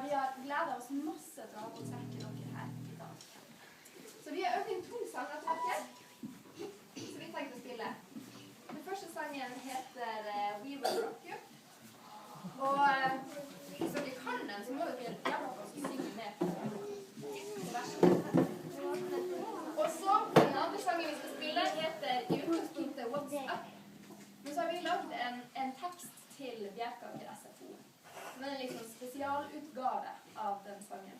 vi har gledet oss masse til å ha konsert til dere her i dag. Så vi har øvd inn 2 sanger til dere, så vi tenkte å spille. Den første sangen heter We Will Rock You. Og hvis dere kan den, så må dere hjelpe oss å synge med på verset. Og så den andre sangen vi skal spille heter i utgangspunktet What's Up. Men så har vi lagd en tekst til Bjerkaker SFO. Den er liksom spesialutgave av den sangen.